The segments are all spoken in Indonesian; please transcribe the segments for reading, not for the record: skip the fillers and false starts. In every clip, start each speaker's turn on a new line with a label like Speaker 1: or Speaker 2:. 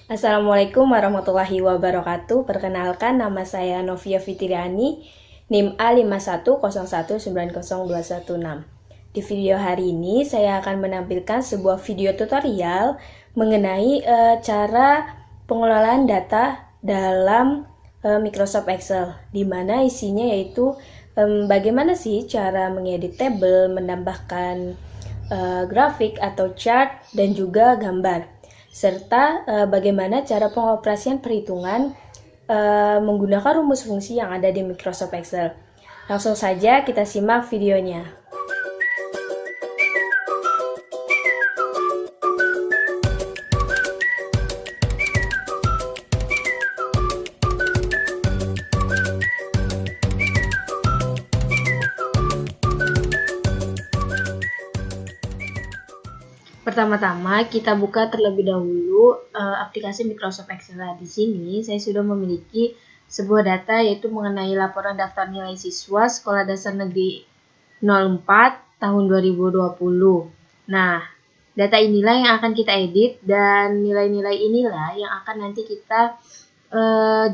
Speaker 1: Assalamualaikum warahmatullahi wabarakatuh. Perkenalkan, nama saya Novia Fitriani, NIM A510190216. Di video hari ini saya akan menampilkan sebuah video tutorial mengenai cara pengelolaan data dalam Microsoft Excel, di mana isinya yaitu bagaimana sih cara mengedit tabel, menambahkan grafik atau chart, dan juga gambar, serta bagaimana cara pengoperasian perhitungan menggunakan rumus fungsi yang ada di Microsoft Excel. Langsung saja kita simak videonya. Pertama-tama kita buka terlebih dahulu aplikasi Microsoft Excel. Di sini saya sudah memiliki sebuah data yaitu mengenai laporan daftar nilai siswa Sekolah Dasar Negeri 04 tahun 2020. Nah, data inilah yang akan kita edit dan nilai-nilai inilah yang akan nanti kita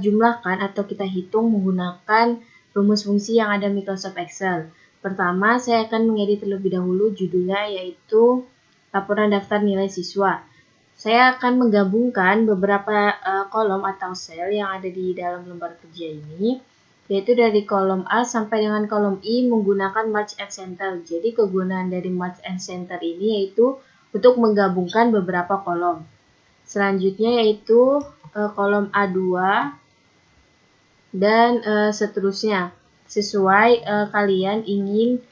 Speaker 1: jumlahkan atau kita hitung menggunakan rumus fungsi yang ada Microsoft Excel. Pertama, saya akan mengedit terlebih dahulu judulnya yaitu laporan daftar nilai siswa. Saya akan menggabungkan beberapa kolom atau sel yang ada di dalam lembar kerja ini, yaitu dari kolom A sampai dengan kolom I menggunakan Merge and Center. Jadi kegunaan dari Merge and Center ini yaitu untuk menggabungkan beberapa kolom. Selanjutnya yaitu kolom A2 dan seterusnya, sesuai kalian ingin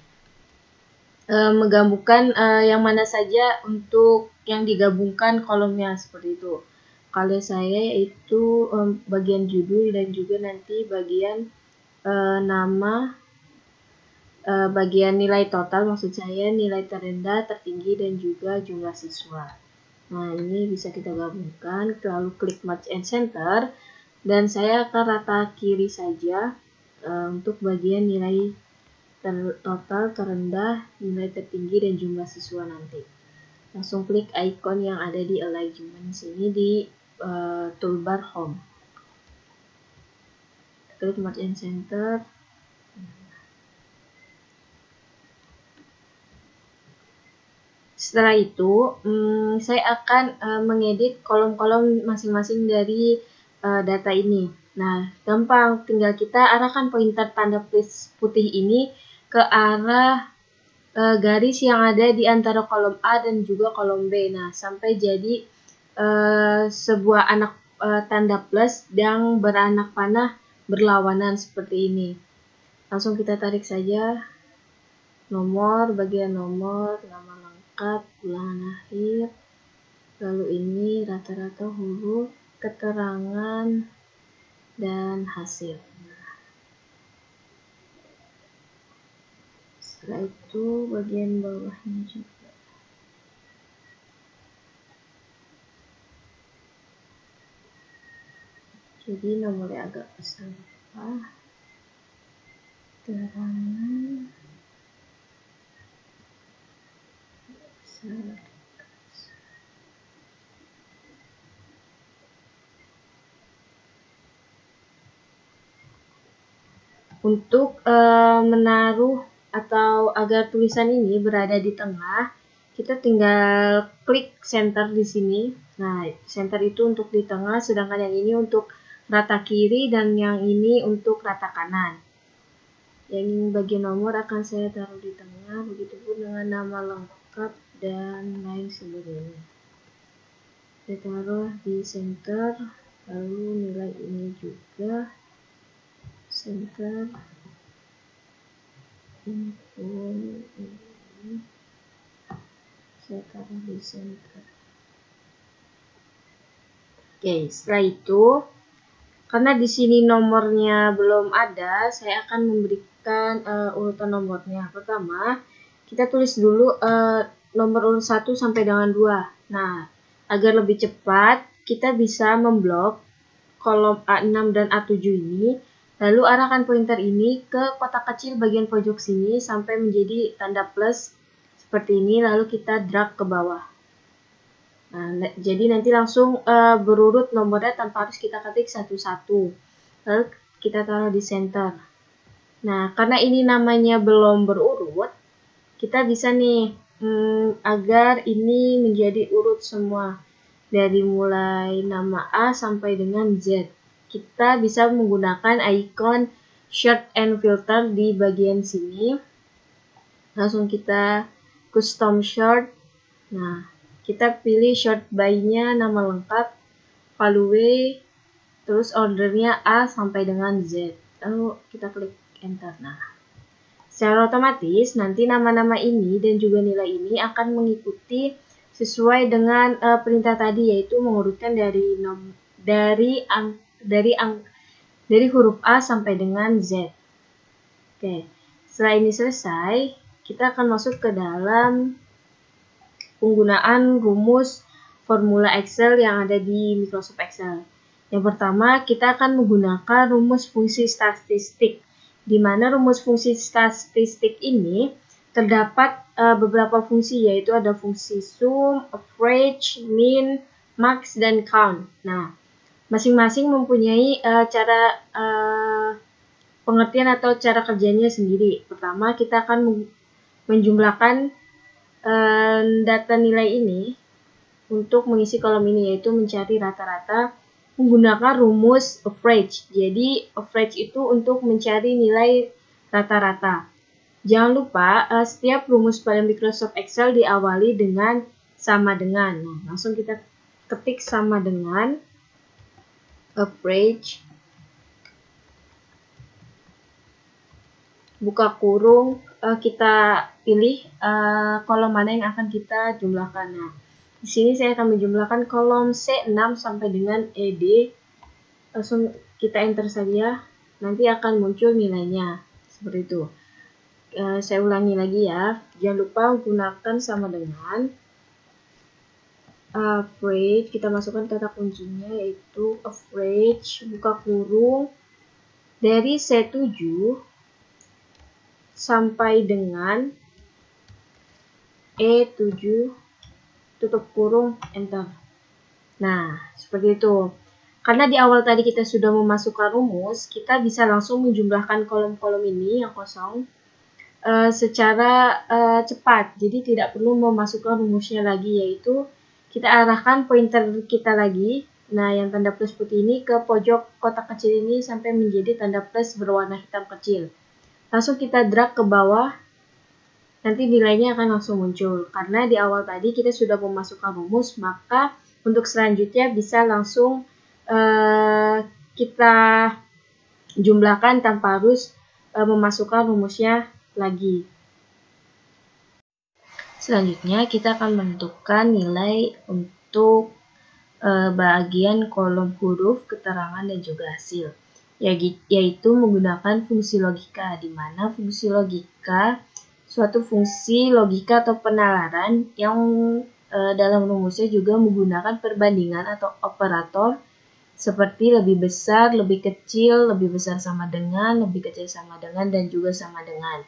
Speaker 1: menggabungkan yang mana saja untuk yang digabungkan kolomnya, seperti itu. Kalau saya itu bagian judul dan juga nanti bagian nama, bagian nilai total, maksud saya nilai terendah, tertinggi, dan juga jumlah siswa. Nah, ini bisa kita gabungkan, lalu klik Merge and Center, dan saya akan rata kiri saja untuk bagian nilai total, terendah, nilai tertinggi, dan jumlah siswa nanti. Langsung klik icon yang ada di alignment sini di toolbar home. Klik Merge and Center. Setelah itu, saya akan mengedit kolom-kolom masing-masing dari data ini. Nah, gampang, tinggal kita arahkan pointer tanda plus putih ini ke arah garis yang ada di antara kolom A dan juga kolom B. Nah, sampai jadi sebuah anak tanda plus yang beranak panah berlawanan seperti ini. Langsung kita tarik saja nomor, bagian nomor, nama lengkap, bulan akhir, lalu ini rata-rata huruf, keterangan, dan hasil. Setelah itu bagian bawahnya juga. Jadi nomornya agak besar. Keterangan besar. Untuk menaruh atau agar tulisan ini berada di tengah, kita tinggal klik center di sini. Nah, center itu untuk di tengah, sedangkan yang ini untuk rata kiri dan yang ini untuk rata kanan. Yang bagian nomor akan saya taruh di tengah, begitupun dengan nama lengkap dan lain sebagainya. Saya taruh di center, lalu nilai ini juga center, info ini saya taruh di center. Oke, setelah itu, karena di sini nomornya belum ada, saya akan memberikan urutan nomornya. Pertama, kita tulis dulu nomor urut 1 sampai dengan 2. Nah, agar lebih cepat, kita bisa memblok kolom A6 dan A7 ini, lalu arahkan pointer ini ke kotak kecil bagian pojok sini sampai menjadi tanda plus seperti ini, lalu kita drag ke bawah. Nah, jadi nanti langsung berurut nomornya tanpa harus kita ketik satu-satu. Lalu kita taruh di center. Nah, karena ini namanya belum berurut, kita bisa nih agar ini menjadi urut semua. Dari mulai nama A sampai dengan Z. Kita bisa menggunakan ikon Short and Filter di bagian sini. Langsung kita custom short. Nah, kita pilih short by-nya nama lengkap, value, terus ordernya A sampai dengan Z. Lalu kita klik enter. Nah, secara otomatis nanti nama-nama ini dan juga nilai ini akan mengikuti sesuai dengan perintah tadi, yaitu mengurutkan dari huruf A sampai dengan Z. Oke, setelah ini selesai, kita akan masuk ke dalam penggunaan rumus formula Excel yang ada di Microsoft Excel. Yang pertama, kita akan menggunakan rumus fungsi statistik, di mana rumus fungsi statistik ini terdapat beberapa fungsi, yaitu ada fungsi sum, average, min, max, dan count. Nah, masing-masing mempunyai cara pengertian atau cara kerjanya sendiri. Pertama, kita akan menjumlahkan data nilai ini untuk mengisi kolom ini, yaitu mencari rata-rata menggunakan rumus average. Jadi average itu untuk mencari nilai rata-rata. Jangan lupa setiap rumus pada Microsoft Excel diawali dengan sama dengan. Nah, langsung kita ketik sama dengan average, buka kurung, kita pilih kolom mana yang akan kita jumlahkan. Nah, di sini saya akan menjumlahkan kolom C6 sampai dengan ED. Langsung kita enter saja, nanti akan muncul nilainya seperti itu. Saya ulangi lagi ya, jangan lupa gunakan sama dengan average. Kita masukkan kata kuncinya yaitu average, buka kurung, dari C7 sampai dengan E7, tutup kurung, enter. Nah, seperti itu. Karena di awal tadi kita sudah memasukkan rumus, kita bisa langsung menjumlahkan kolom-kolom ini yang kosong secara cepat. Jadi tidak perlu memasukkan rumusnya lagi, yaitu kita arahkan pointer kita lagi. Nah, yang tanda plus putih ini ke pojok kotak kecil ini sampai menjadi tanda plus berwarna hitam kecil. Langsung kita drag ke bawah. Nanti nilainya akan langsung muncul. Karena di awal tadi kita sudah memasukkan rumus, maka untuk selanjutnya bisa langsung kita jumlahkan tanpa harus memasukkan rumusnya lagi. Selanjutnya kita akan menentukan nilai untuk bagian kolom huruf, keterangan, dan juga hasil, yaitu menggunakan fungsi logika, di mana fungsi logika suatu fungsi logika atau penalaran yang dalam rumusnya juga menggunakan perbandingan atau operator seperti lebih besar, lebih kecil, lebih besar sama dengan, lebih kecil sama dengan, dan juga sama dengan.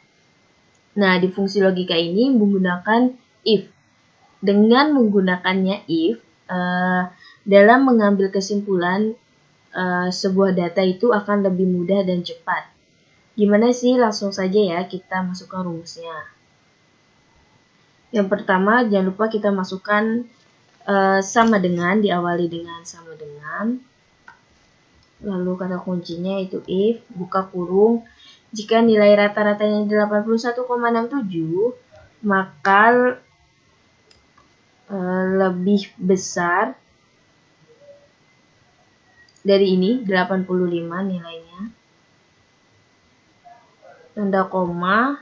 Speaker 1: Nah, di fungsi logika ini menggunakan if. Dengan menggunakannya if, dalam mengambil kesimpulan sebuah data itu akan lebih mudah dan cepat. Gimana sih? Langsung saja ya kita masukkan rumusnya. Yang pertama, jangan lupa kita masukkan sama dengan, diawali dengan sama dengan. Lalu kata kuncinya itu if, buka kurung. Jika nilai rata-ratanya 81,67, maka lebih besar dari ini, 85 nilainya. Tanda koma,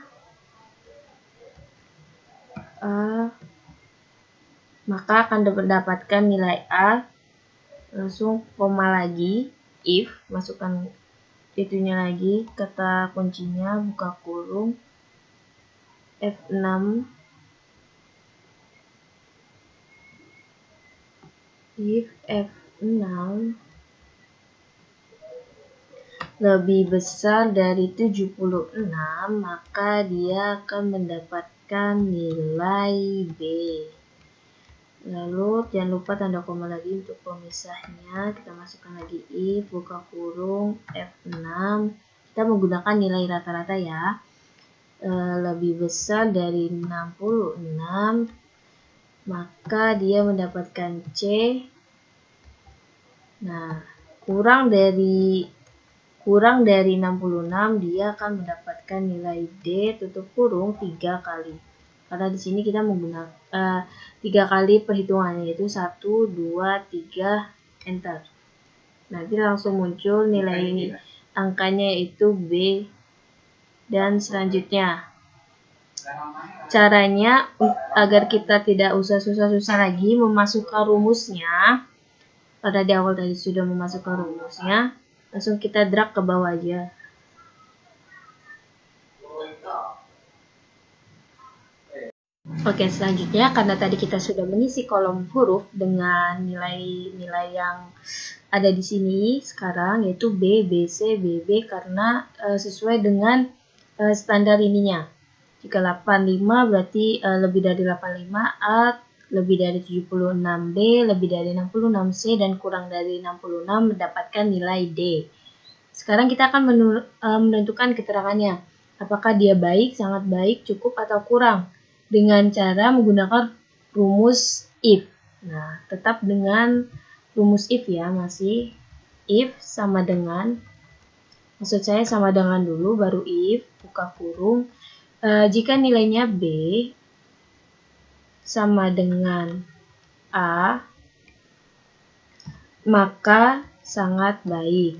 Speaker 1: maka akan mendapatkan nilai A. Langsung koma lagi, if, masukkan itunya lagi, kata kuncinya, buka kurung, F6, if F6 lebih besar dari 76, maka dia akan mendapatkan nilai B. Lalu jangan lupa tanda koma lagi untuk pemisahnya. Kita masukkan lagi if buka kurung F6. Kita menggunakan nilai rata-rata ya. Lebih besar dari 66, maka dia mendapatkan C. Nah, kurang dari 66 dia akan mendapatkan nilai D tutup kurung 3 kali. Karena di sini kita menggunakan 3 kali perhitungannya, yaitu 1, 2, 3, enter. Nanti langsung muncul nilai angkanya yaitu B dan selanjutnya. Caranya agar kita tidak usah susah-susah lagi memasukkan rumusnya. Pada di awal tadi sudah memasukkan rumusnya, langsung kita drag ke bawah aja. Oke, selanjutnya karena tadi kita sudah mengisi kolom huruf dengan nilai-nilai yang ada di sini sekarang, yaitu B, BC, BB, karena sesuai dengan standar ininya. Jika 85 berarti lebih dari 85, A lebih dari 76, B lebih dari 66, C dan kurang dari 66 mendapatkan nilai D. Sekarang kita akan menentukan keterangannya. Apakah dia baik, sangat baik, cukup, atau kurang. Dengan cara menggunakan rumus if. Nah, tetap dengan rumus if ya, masih. If sama dengan, maksud saya sama dengan dulu, baru if, buka kurung. Jika nilainya B sama dengan A, maka sangat baik.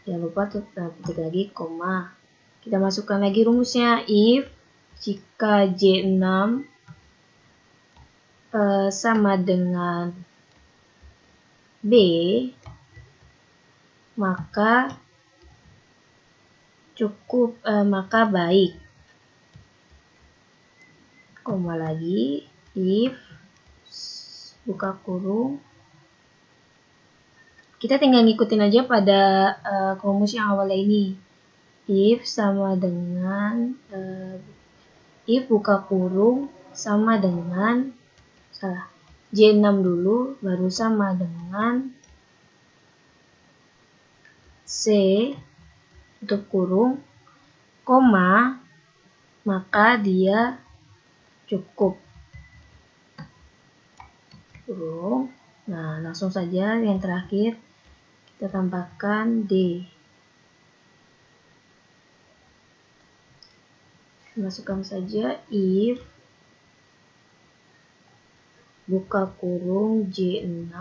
Speaker 1: Jangan lupa ketik lagi koma. Kita masukkan lagi rumusnya. If jika J6 sama dengan B, maka cukup, maka baik. Koma lagi. If buka kurung. Kita tinggal ngikutin aja pada rumus yang awalnya ini. If sama dengan if buka kurung sama dengan J6 dulu, baru sama dengan C tutup kurung, koma, maka dia cukup. Kurung. Nah, langsung saja yang terakhir kita tambahkan D. Masukkan saja if buka kurung J6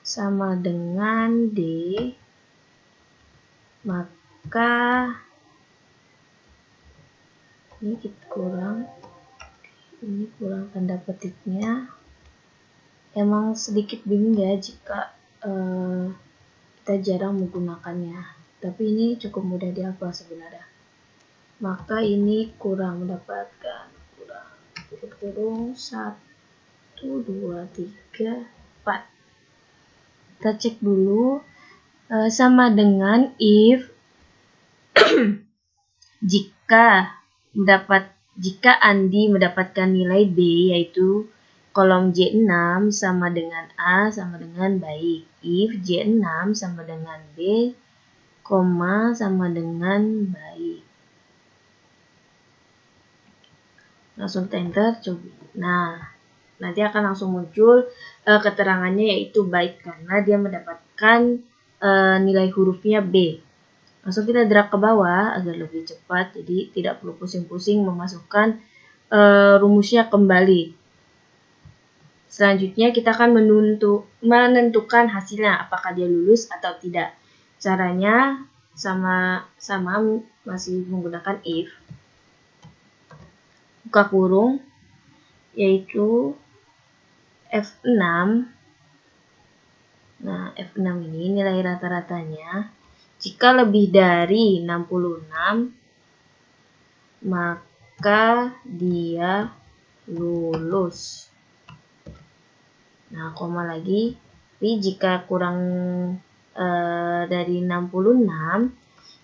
Speaker 1: sama dengan D, maka ini kurang tanda petiknya. Emang sedikit bingung ya jika kita jarang menggunakannya, tapi ini cukup mudah dihafal sebenarnya. Maka ini kurang mendapatkan kurung 1, 2, 3, 4. Kita cek dulu sama dengan if jika Andi mendapatkan nilai B, yaitu kolom J6 sama dengan A sama dengan baik. If J6 sama dengan B, koma sama dengan baik. Langsung enter, coba. Nah, nanti akan langsung muncul keterangannya yaitu baik karena dia mendapatkan nilai hurufnya B. Langsung kita drag ke bawah agar lebih cepat, jadi tidak perlu pusing-pusing memasukkan rumusnya kembali. Selanjutnya kita akan menentukan hasilnya, apakah dia lulus atau tidak. Caranya sama masih menggunakan if. Buka kurung, yaitu F6. Nah, F6 ini nilai rata-ratanya. Jika lebih dari 66, maka dia lulus. Nah, koma lagi. Tapi jika kurang dari 66,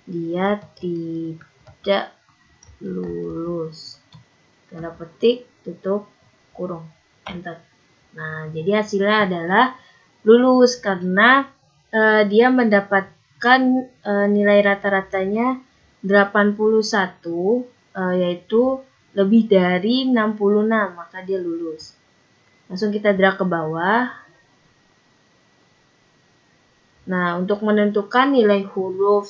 Speaker 1: dia tidak lulus. tanda petik, tutup kurung, enter. Nah, jadi hasilnya adalah lulus karena dia mendapatkan nilai rata-ratanya 81, yaitu lebih dari 66, maka dia lulus. Langsung kita drag ke bawah. Nah, untuk menentukan nilai huruf,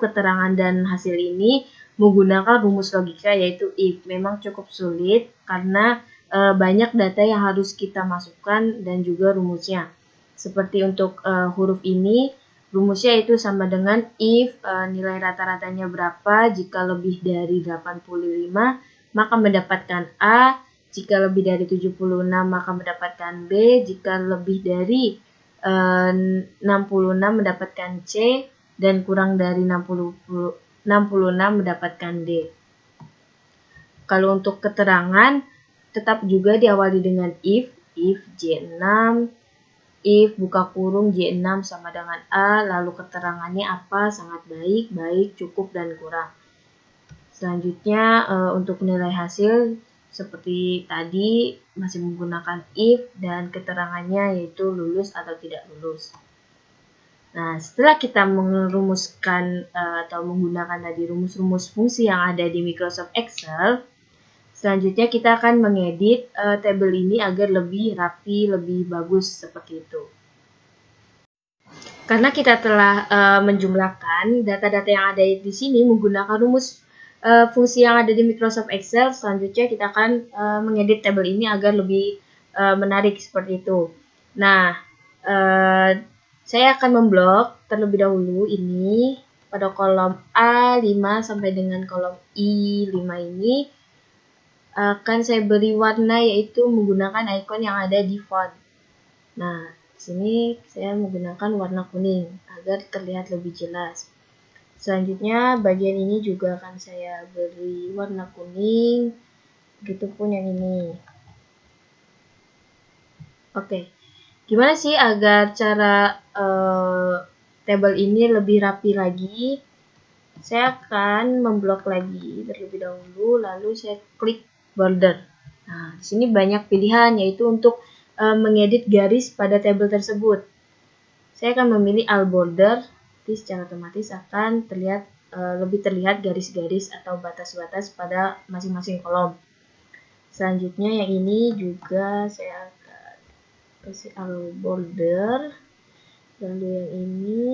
Speaker 1: keterangan, dan hasil ini menggunakan rumus logika yaitu if. Memang cukup sulit karena banyak data yang harus kita masukkan dan juga rumusnya. Seperti untuk huruf ini, rumusnya itu sama dengan if nilai rata-ratanya berapa, jika lebih dari 85 maka mendapatkan A, jika lebih dari 76 maka mendapatkan B, jika lebih dari 66 mendapatkan C, dan kurang dari 66 mendapatkan D. Kalau untuk keterangan tetap juga diawali dengan if J6, if buka kurung J6 sama dengan A, lalu keterangannya apa? Sangat baik, baik, cukup, dan kurang. Selanjutnya untuk nilai hasil seperti tadi masih menggunakan if dan keterangannya yaitu lulus atau tidak lulus. Nah, setelah kita merumuskan atau menggunakan tadi rumus-rumus fungsi yang ada di Microsoft Excel, selanjutnya kita akan mengedit tabel ini agar lebih rapi, lebih bagus seperti itu. Karena kita telah menjumlahkan data-data yang ada di sini menggunakan rumus fungsi yang ada di Microsoft Excel, selanjutnya kita akan mengedit tabel ini agar lebih menarik seperti itu. Nah, saya akan memblok terlebih dahulu ini pada kolom A5 sampai dengan kolom I5 ini akan saya beri warna yaitu menggunakan icon yang ada di font. Nah, di sini saya menggunakan warna kuning agar terlihat lebih jelas. Selanjutnya bagian ini juga akan saya beri warna kuning, begitupun yang ini. Oke. Gimana sih agar cara tabel ini lebih rapi lagi? Saya akan memblok lagi terlebih dahulu, lalu saya klik border. Nah, di sini banyak pilihan yaitu untuk mengedit garis pada tabel tersebut. Saya akan memilih all border, jadi secara otomatis akan terlihat lebih terlihat garis-garis atau batas-batas pada masing-masing kolom. Selanjutnya yang ini juga saya kasih all border, lalu yang ini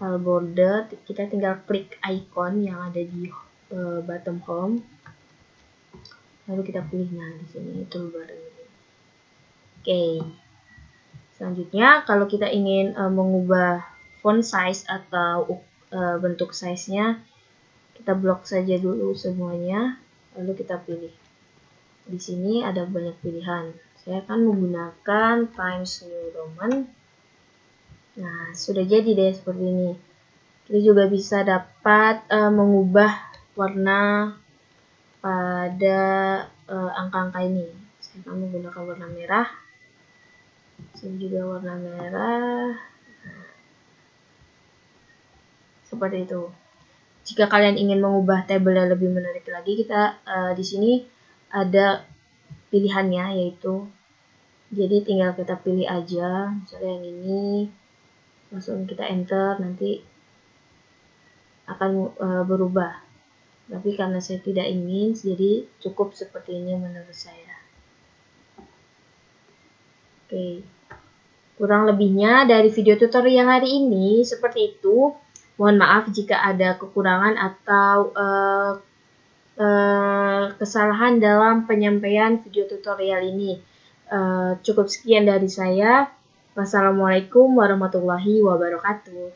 Speaker 1: all border, kita tinggal klik icon yang ada di bottom home, lalu kita pilih di sini toolbar ini. Oke. Selanjutnya kalau kita ingin mengubah font size atau bentuk size-nya, kita blok saja dulu semuanya, lalu kita pilih. Di sini ada banyak pilihan. Saya akan menggunakan Times New Roman. Nah, sudah jadi deh seperti ini. Kita juga bisa dapat mengubah warna pada angka-angka ini. Saya akan menggunakan warna merah. Sini juga warna merah. Nah, seperti itu. Jika kalian ingin mengubah tabelnya lebih menarik lagi, kita di sini ada pilihannya yaitu, jadi tinggal kita pilih aja, misalnya yang ini, langsung kita enter, nanti akan berubah. Tapi karena saya tidak ingin, jadi cukup seperti ini menurut saya. Oke, kurang lebihnya dari video tutorial hari ini seperti itu. Mohon maaf jika ada kekurangan atau kesalahan dalam penyampaian video tutorial ini. Cukup sekian dari saya. Wassalamualaikum warahmatullahi wabarakatuh.